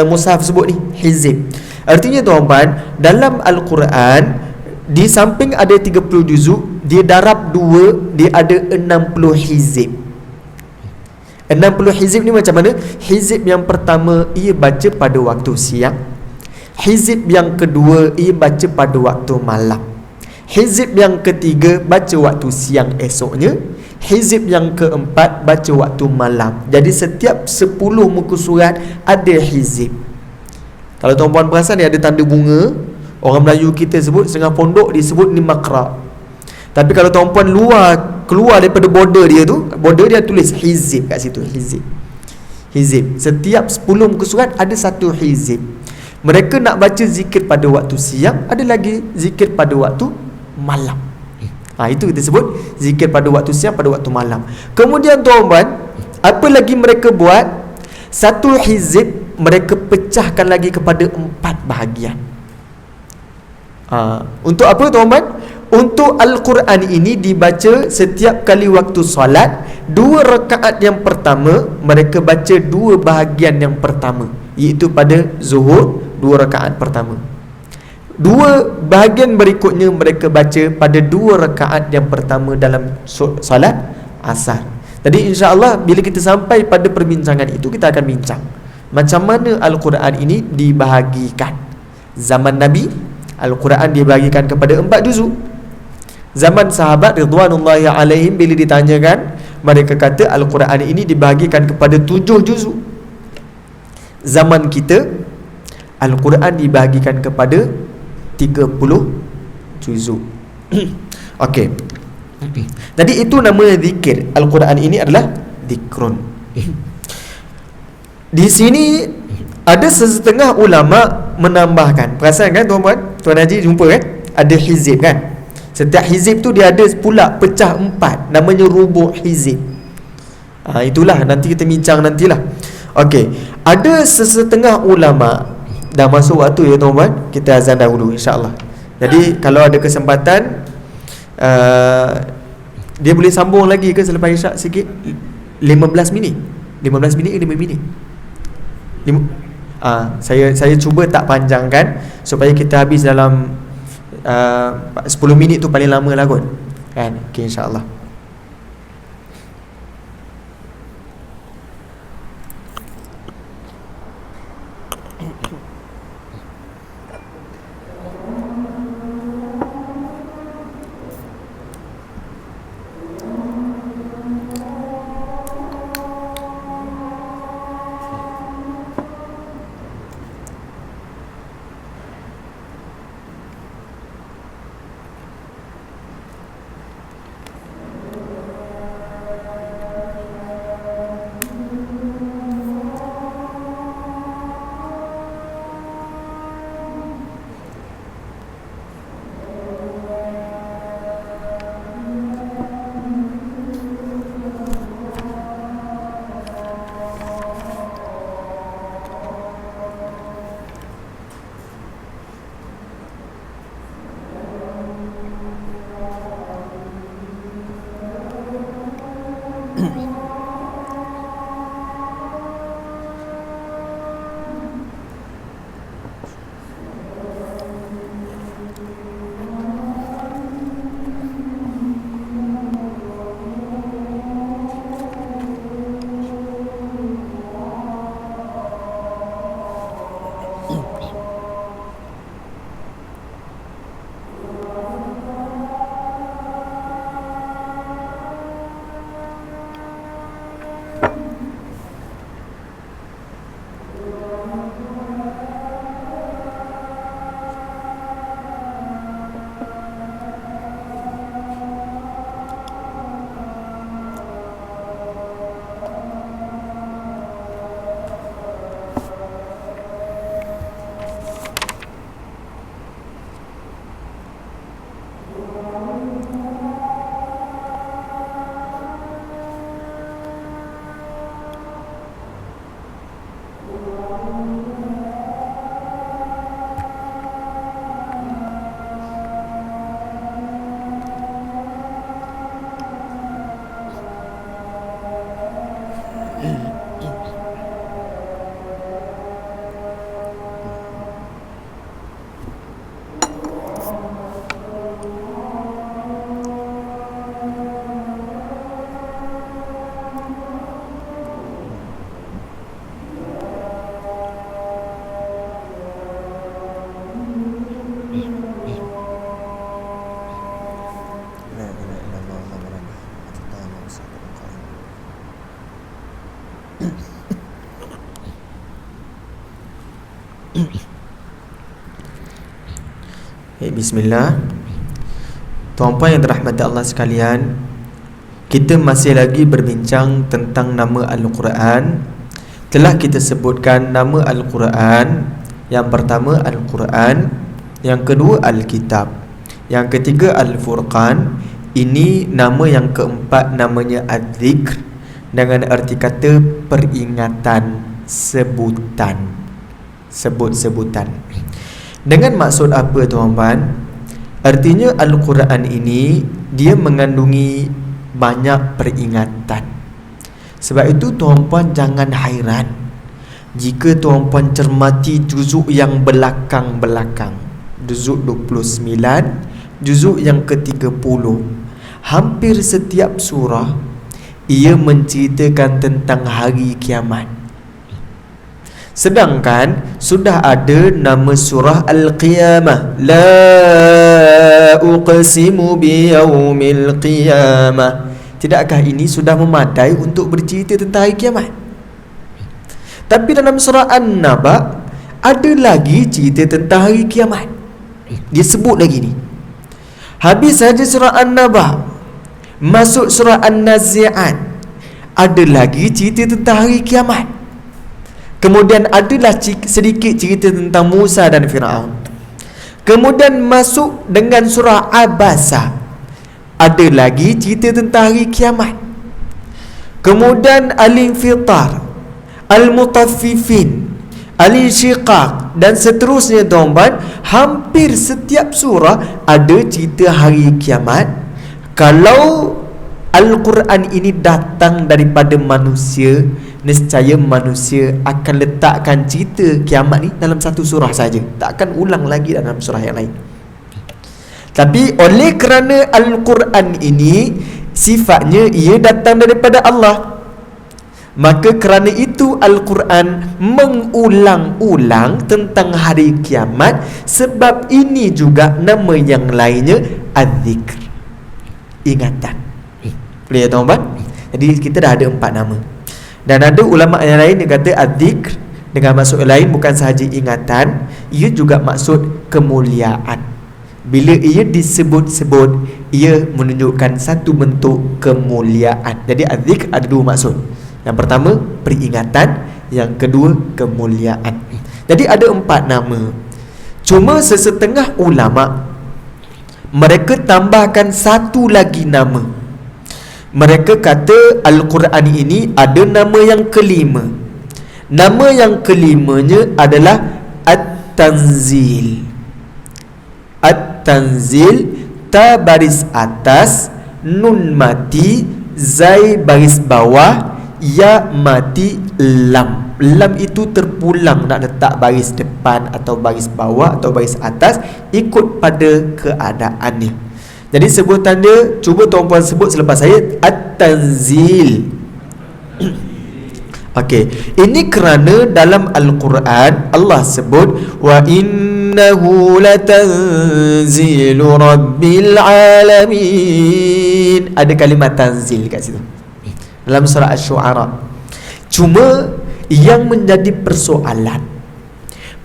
mushaf sebut ni, hizib. Artinya tuan-tuan, dalam Al-Quran di samping ada 30 juzuk, dia darab dua, dia ada 60 hizib. 60 hizib ni macam mana? Hizib yang pertama ia baca pada waktu siang. Hizib yang kedua ia baca pada waktu malam. Hizib yang ketiga baca waktu siang esoknya. Hizib yang keempat baca waktu malam. Jadi setiap 10 muka surat ada hizib. Kalau tuan-puan perasan, dia ada tanda bunga. Orang Melayu kita sebut, setengah pondok disebut ni makra. Tapi kalau tuan-puan keluar daripada border dia tu, border dia tulis hizib kat situ. Hizib. Setiap 10 muka surat ada satu hizib. Mereka nak baca zikir pada waktu siang, ada lagi zikir pada waktu malam. Itu kita sebut zikir pada waktu siang, pada waktu malam. Kemudian tuan-tuan, apa lagi mereka buat? Satu hizib mereka pecahkan lagi kepada 4 bahagian. Untuk apa tuan-tuan? Untuk Al-Quran ini dibaca setiap kali waktu solat. 2 rakaat yang pertama mereka baca 2 bahagian yang pertama, iaitu pada zuhur 2 rakaat pertama. 2 bahagian berikutnya mereka baca pada 2 rakaat yang pertama dalam solat asar. Jadi insya-Allah bila kita sampai pada perbincangan itu, kita akan bincang macam mana Al-Quran ini dibahagikan. Zaman Nabi, Al-Quran dibahagikan kepada 4 juzuk. Zaman sahabat ridwanullahi alaihim, bila ditanyakan, mereka kata Al-Quran ini dibahagikan kepada 7 juzuk. Zaman kita, Al-Quran dibahagikan kepada 30 juzuk. Okey. Jadi itu nama zikir. Al-Quran ini adalah zikrun. Di sini ada sesetengah ulama menambahkan. Perasan kan tuan-tuan? Tuan Haji jumpa kan? Ada hizib kan? Setiap hizib tu dia ada pula pecah 4, namanya rubu' hizib. Itulah nanti kita bincang nantilah. Okey. Ada sesetengah ulama, dah masuk waktu ya tuan-tuan, kita azan dahulu insya-Allah. Jadi kalau ada kesempatan dia boleh sambung lagi ke selepas isyak sikit? 15 minit. 15 minit ke 5 minit? Saya cuba tak panjangkan supaya kita habis dalam 10 minit tu paling lama lah kot. Kan? Okey insya-Allah. Bismillah. Tuan-puan yang dirahmati Allah sekalian, kita masih lagi berbincang tentang nama Al-Quran. Telah kita sebutkan nama Al-Quran. Yang pertama Al-Quran, yang kedua Al-Kitab, yang ketiga Al-Furqan. Ini nama yang keempat, namanya Adz-Dzikr, dengan arti kata peringatan, sebutan, sebut-sebutan. Dengan maksud apa tuan-puan? Artinya Al-Quran ini dia mengandungi banyak peringatan. Sebab itu tuan-puan jangan hairan jika tuan-puan cermati juzuk yang belakang-belakang, juzuk 29, juzuk yang ke-30. Hampir setiap surah ia menceritakan tentang hari kiamat. Sedangkan sudah ada nama surah Al-Qiyamah, La uqsimu biyaumil qiyamah. Tidakkah ini sudah memadai untuk bercerita tentang hari kiamat? Tapi dalam surah An-Naba ada lagi cerita tentang hari kiamat. Dia sebut lagi ni. Habis saja surah An-Naba, masuk surah An-Nazi'at, ada lagi cerita tentang hari kiamat. Kemudian adalah sedikit cerita tentang Musa dan Fir'aun. Kemudian masuk dengan surah Abasa, ada lagi cerita tentang hari kiamat. Kemudian Al-Infitar, Al-Mutaffifin, Al-Insyiqaq dan seterusnya tuan-tuan. Hampir setiap surah ada cerita hari kiamat. Kalau Al-Quran ini datang daripada manusia, nescaya manusia akan letakkan cerita kiamat ni dalam satu surah saja, tak akan ulang lagi dalam surah yang lain. Tapi oleh kerana Al-Quran ini sifatnya ia datang daripada Allah, maka kerana itu Al-Quran mengulang-ulang tentang hari kiamat. Sebab ini juga nama yang lainnya Adz-Dzikr, ingatan. Boleh ya tuan-tuan? Jadi kita dah ada 4 nama. Dan ada ulama yang lain yang kata Adz-Dzikr dengan maksud lain bukan sahaja ingatan, ia juga maksud kemuliaan. Bila ia disebut-sebut, ia menunjukkan satu bentuk kemuliaan. Jadi Adz-Dzikr ada 2 maksud. Yang pertama peringatan, yang kedua kemuliaan. Jadi ada 4 nama. Cuma sesetengah ulama mereka tambahkan satu lagi nama. Mereka kata Al-Quran ini ada nama yang kelima. Nama yang kelimanya adalah At-Tanzil. At-Tanzil, ta baris atas, nun mati, zai baris bawah, ya mati, lam. Lam itu terpulang, nak letak baris depan atau baris bawah atau baris atas, ikut pada keadaannya. Jadi sebutan dia, cuba tuan-puan sebut selepas saya, At-Tanzil. Okey, ini kerana dalam Al-Quran Allah sebut wa innahu latanzilu rabbil alamin. Ada kalimat tanzil kat situ dalam surah Asy-Syu'ara. Cuma yang menjadi persoalan,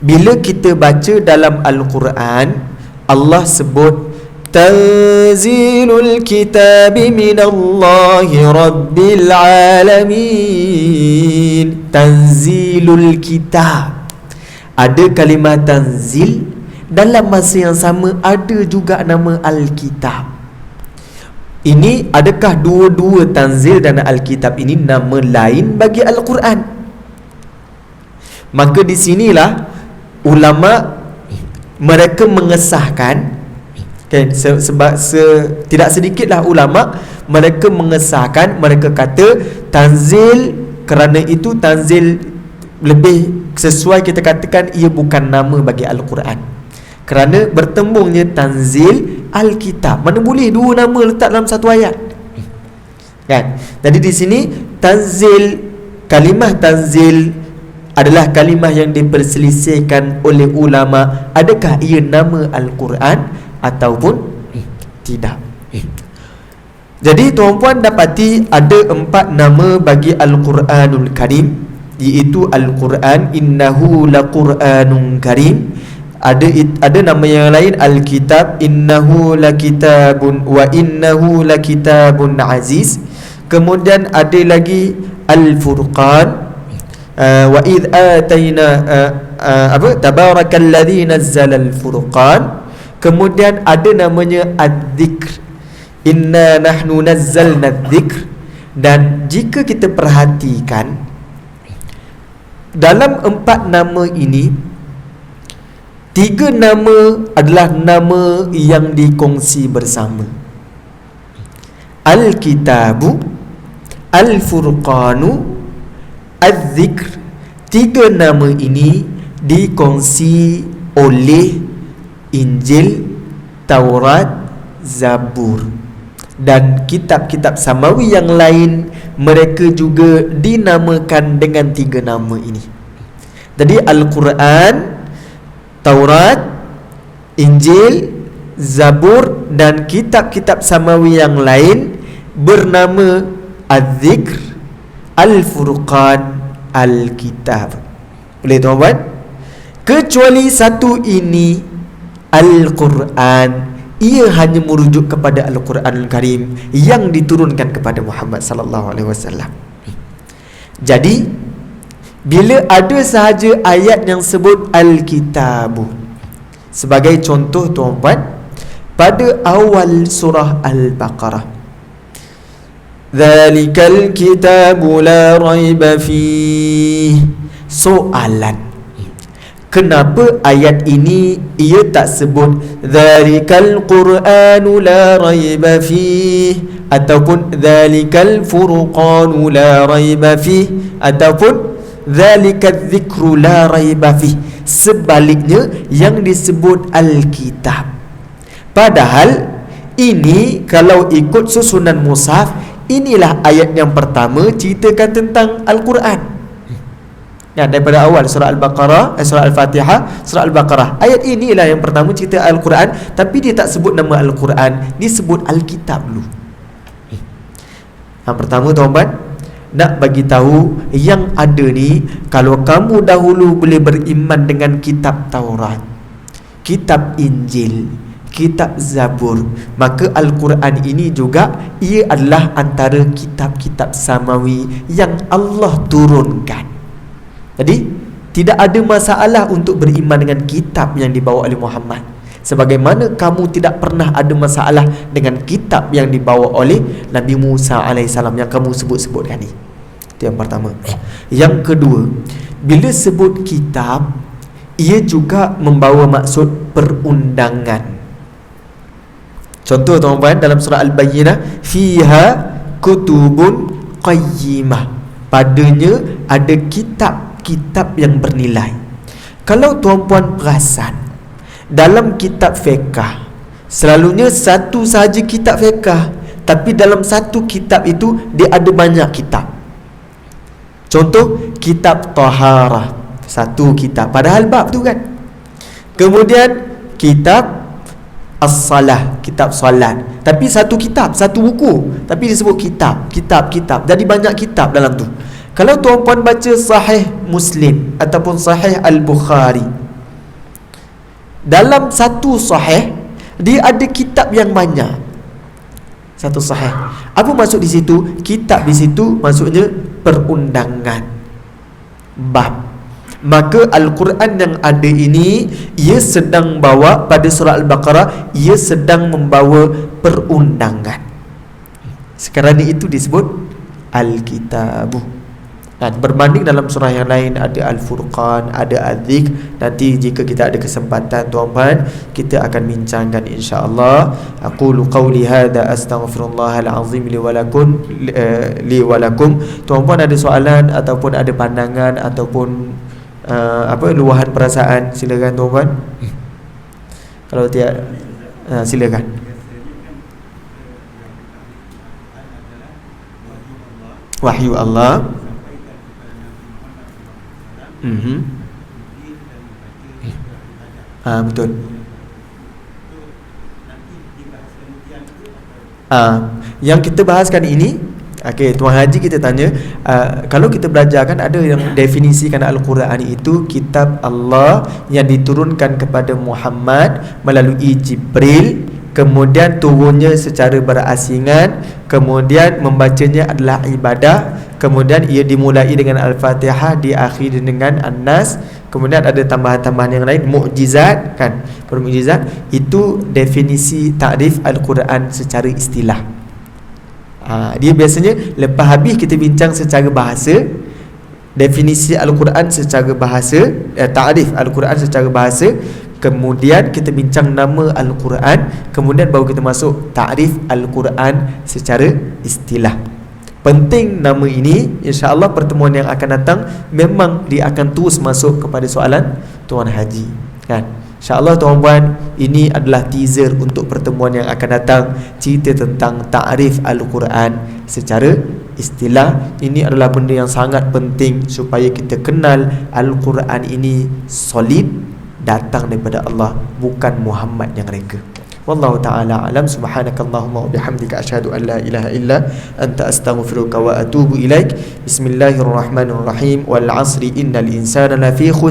bila kita baca dalam Al-Quran Allah sebut Tanzilul kitabi minallahi rabbil alamin. Tanzilul kitab, ada kalimah tanzil. Dalam masa yang sama ada juga nama Al-Kitab. Ini adakah dua-dua tanzil dan Al-Kitab ini nama lain bagi Al-Quran? Maka di sinilah ulama mereka mengesahkan. Sebab tidak sedikitlah ulama mereka mengesahkan, mereka kata tanzil, kerana itu tanzil lebih sesuai kita katakan ia bukan nama bagi Al-Quran, kerana bertembungnya tanzil Al-Kitab. Mana boleh dua nama letak dalam satu ayat, kan? Jadi di sini tanzil, kalimah tanzil adalah kalimah yang diperselisihkan oleh ulama, adakah ia nama Al-Quran ataupun tidak. Jadi tuan-puan dapati ada 4 nama bagi Al-Quranul Karim, iaitu Al-Quran, innahu laqur'anun karim. ada nama yang lain Al-Kitab, innahu lakitabun wa innahu lakitabun aziz. Kemudian ada lagi Al-Furqan, wa idh atayna tabarakalladzi nazzala al-furqan. Kemudian ada namanya Adz-Dzikr, inna nahnu nazzalna adz-dzikr. Dan jika kita perhatikan dalam 4 nama ini, 3 nama adalah nama yang dikongsi bersama. Al-Kitabu, Al-Furqanu, Adz-Dzikr. 3 nama ini dikongsi oleh Injil, Taurat, Zabur. Dan kitab-kitab samawi yang lain, mereka juga dinamakan dengan 3 nama ini. Jadi Al-Quran, Taurat, Injil, Zabur dan kitab-kitab samawi yang lain bernama Adz-Dzikr, Al-Furqan, Al-Kitab. Boleh tuan-tuan? Kecuali satu ini, Al-Quran, ia hanya merujuk kepada Al-Quranul Karim yang diturunkan kepada Muhammad sallallahu alaihi wasallam. Jadi bila ada sahaja ayat yang sebut Al-Kitabu, sebagai contoh tuan-tuan, pada awal surah Al-Baqarah, Dzalikal kitabu la raiba fih. Soalan, kenapa ayat ini ia tak sebut Dzalikal Qur'anu la raiba fih, ataupun Dzalikal Furqanu la raiba fih, ataupun Dzalikal Dzikru la raiba fih? Sebaliknya yang disebut Al-Kitab. Padahal ini kalau ikut susunan mushaf, inilah ayat yang pertama ceritakan tentang Al-Quran. Ya, daripada awal surah Al-Baqarah, surah Al-Fatihah, surah Al-Baqarah, ayat inilah yang pertama cerita Al-Quran. Tapi dia tak sebut nama Al-Quran, dia sebut Al-Kitab dulu. Yang pertama tuan-tuan, nak bagi tahu yang ada ni, kalau kamu dahulu boleh beriman dengan kitab Taurat, kitab Injil, kitab Zabur, maka Al-Quran ini juga ia adalah antara kitab-kitab samawi yang Allah turunkan. Jadi tidak ada masalah untuk beriman dengan kitab yang dibawa oleh Muhammad, sebagaimana kamu tidak pernah ada masalah dengan kitab yang dibawa oleh Nabi Musa alaihissalam yang kamu sebut-sebutkan ni. Itu yang pertama. Yang kedua, bila sebut kitab, ia juga membawa maksud perundangan. Contoh tuan-tuan, dalam surah Al-Bayyinah, fiha kutubun qayyimah, padanya ada kitab-kitab yang bernilai. Kalau tuan-puan perasan, dalam kitab fiqh selalunya satu sahaja kitab fiqh, tapi dalam satu kitab itu dia ada banyak kitab. Contoh kitab taharah, satu kitab, padahal bab tu kan. Kemudian kitab as-salah, kitab salat, tapi satu kitab, satu buku, tapi disebut kitab. Jadi banyak kitab dalam tu. Kalau tuan-puan baca Sahih Muslim ataupun Sahih Al-Bukhari, dalam satu Sahih dia ada kitab yang banyak. Satu Sahih. Apa maksud di situ? Kitab di situ maksudnya perundangan, bab. Maka Al-Quran yang ada ini, ia sedang bawa pada surah Al-Baqarah, ia sedang membawa perundangan. Sekarang itu disebut Al-Kitabu. Dan berbanding dalam surah yang lain ada Al-Furqan, ada Adz-Dzikr. Nanti jika kita ada kesempatan tuan-tuan, kita akan bincangkan insya-Allah. Aqulu qawli hadza astaghfirullahal azim li wa lakum. Tuan-tuan ada soalan ataupun ada pandangan ataupun luahan perasaan, silakan tuan-tuan. Kalau tidak, silakan. Wahyu Allah. Betul. Yang kita bahaskan ini Okey, Tuan Haji kita tanya, kalau kita belajar kan ada yang definisikan Al-Quran itu kitab Allah yang diturunkan kepada Muhammad melalui Jibril, kemudian turunnya secara berasingan, kemudian membacanya adalah ibadah, kemudian ia dimulai dengan Al-Fatihah, diakhiri dengan An-Nas, kemudian ada tambahan-tambahan yang lain, mukjizat kan, bermukjizat. Itu definisi takrif Al-Quran secara istilah. Dia biasanya lepas habis kita bincang secara bahasa, definisi Al-Quran secara bahasa, takrif Al-Quran secara bahasa, kemudian kita bincang nama Al-Quran, kemudian baru kita masuk takrif Al-Quran secara istilah. Penting nama ini, insya-Allah pertemuan yang akan datang memang dia akan terus masuk kepada soalan Tuan Haji kan. InsyaAllah tuan-puan, ini adalah teaser untuk pertemuan yang akan datang, cerita tentang ta'rif Al-Quran secara istilah. Ini adalah benda yang sangat penting supaya kita kenal Al-Quran ini solid, datang daripada Allah, bukan Muhammad yang reka. Wallahu ta'ala alam. Subhanakallahumma wa bihamdika asyhadu an la ilaha illa anta astaghfiruka wa atubu ilaik. Bismillahirrahmanirrahim. Wal 'asri innal insana lafi khusr.